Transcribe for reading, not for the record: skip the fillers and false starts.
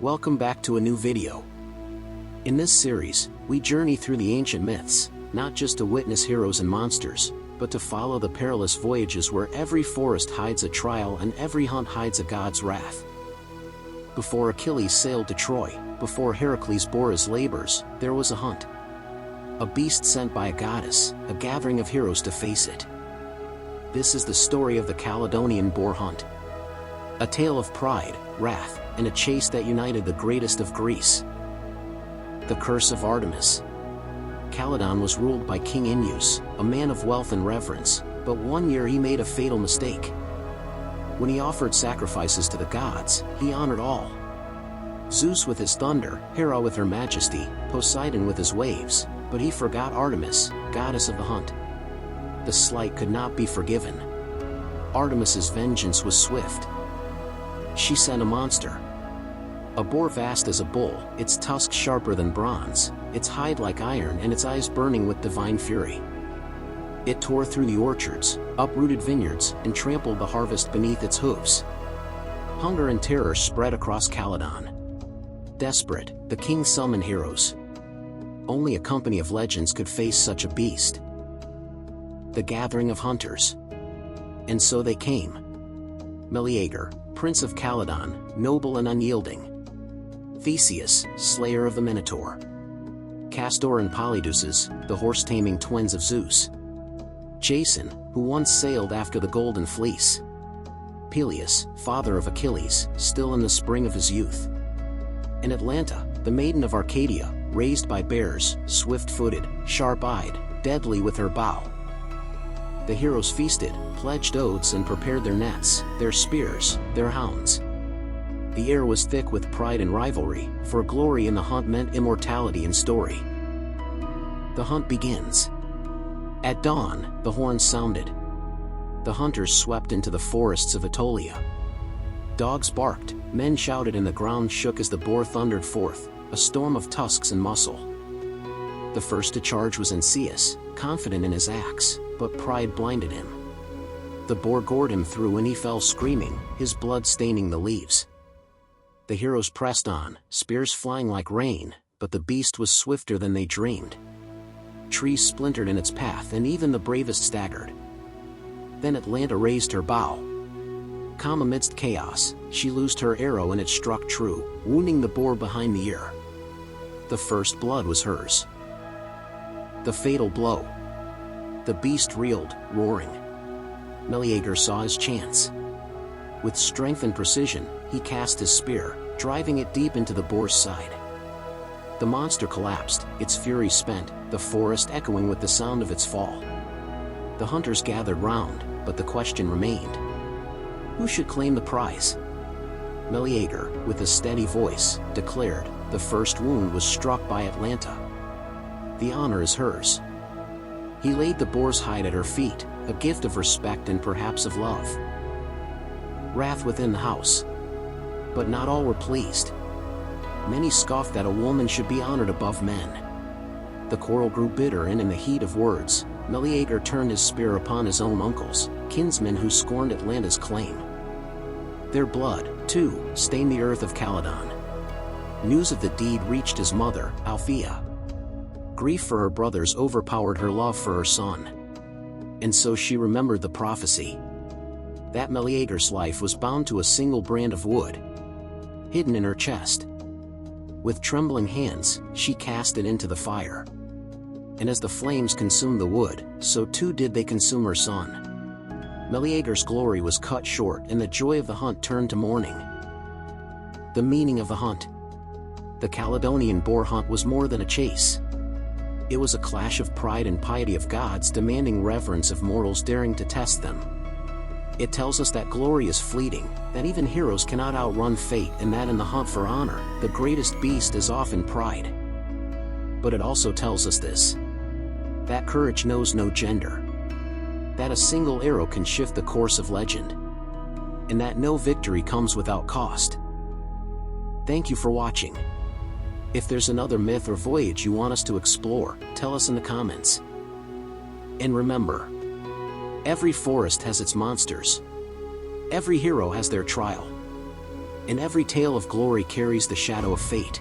Welcome back to a new video. In this series, we journey through the ancient myths, not just to witness heroes and monsters, but to follow the perilous voyages where every forest hides a trial and every hunt hides a god's wrath. Before Achilles sailed to Troy, before Heracles bore his labors, there was a hunt. A beast sent by a goddess, a gathering of heroes to face it. This is the story of the Calydonian Boar Hunt. A tale of pride, wrath, and a chase that united the greatest of Greece. The Curse of Artemis. Calydon was ruled by King Ineus, a man of wealth and reverence, but one year he made a fatal mistake. When he offered sacrifices to the gods, he honored all. Zeus with his thunder, Hera with her majesty, Poseidon with his waves, but he forgot Artemis, goddess of the hunt. The slight could not be forgiven. Artemis's vengeance was swift. She sent a monster. A boar vast as a bull, its tusks sharper than bronze, its hide like iron and its eyes burning with divine fury. It tore through the orchards, uprooted vineyards, and trampled the harvest beneath its hooves. Hunger and terror spread across Calydon. Desperate, the king summoned heroes. Only a company of legends could face such a beast. The gathering of hunters. And so they came. Meleager, prince of Calydon, noble and unyielding. Theseus, slayer of the Minotaur. Castor and Polydeuces, the horse-taming twins of Zeus. Jason, who once sailed after the Golden Fleece. Peleus, father of Achilles, still in the spring of his youth. And Atalanta, the maiden of Arcadia, raised by bears, swift-footed, sharp-eyed, deadly with her bow. The heroes feasted, pledged oaths and prepared their nets, their spears, their hounds. The air was thick with pride and rivalry, for glory in the hunt meant immortality in story. The hunt begins. At dawn, the horns sounded. The hunters swept into the forests of Aetolia. Dogs barked, men shouted and the ground shook as the boar thundered forth, a storm of tusks and muscle. The first to charge was Encius, confident in his axe, but pride blinded him. The boar gored him through and he fell screaming, his blood staining the leaves. The heroes pressed on, spears flying like rain, but the beast was swifter than they dreamed. Trees splintered in its path and even the bravest staggered. Then Atalanta raised her bow. Calm amidst chaos, she loosed her arrow and it struck true, wounding the boar behind the ear. The first blood was hers. The fatal blow. The beast reeled, roaring. Meleager saw his chance. With strength and precision, he cast his spear, driving it deep into the boar's side. The monster collapsed, its fury spent, the forest echoing with the sound of its fall. The hunters gathered round, but the question remained. Who should claim the prize? Meleager, with a steady voice, declared, the first wound was struck by Atalanta. The honor is hers. He laid the boar's hide at her feet, a gift of respect and perhaps of love. Wrath within the house. But not all were pleased. Many scoffed that a woman should be honored above men. The quarrel grew bitter and in the heat of words, Meleager turned his spear upon his own uncles, kinsmen who scorned Atalanta's claim. Their blood, too, stained the earth of Calydon. News of the deed reached his mother, Althea. Grief for her brothers overpowered her love for her son. And so she remembered the prophecy. That Meleager's life was bound to a single brand of wood, hidden in her chest. With trembling hands, she cast it into the fire. And as the flames consumed the wood, so too did they consume her son. Meleager's glory was cut short and the joy of the hunt turned to mourning. The meaning of the hunt. The Calydonian Boar Hunt was more than a chase. It was a clash of pride and piety of gods demanding reverence of mortals daring to test them. It tells us that glory is fleeting, that even heroes cannot outrun fate and that in the hunt for honor, the greatest beast is often pride. But it also tells us this. That courage knows no gender. That a single arrow can shift the course of legend. And that no victory comes without cost. Thank you for watching. If there's another myth or voyage you want us to explore, tell us in the comments. And remember, every forest has its monsters. Every hero has their trial. and every tale of glory carries the shadow of fate.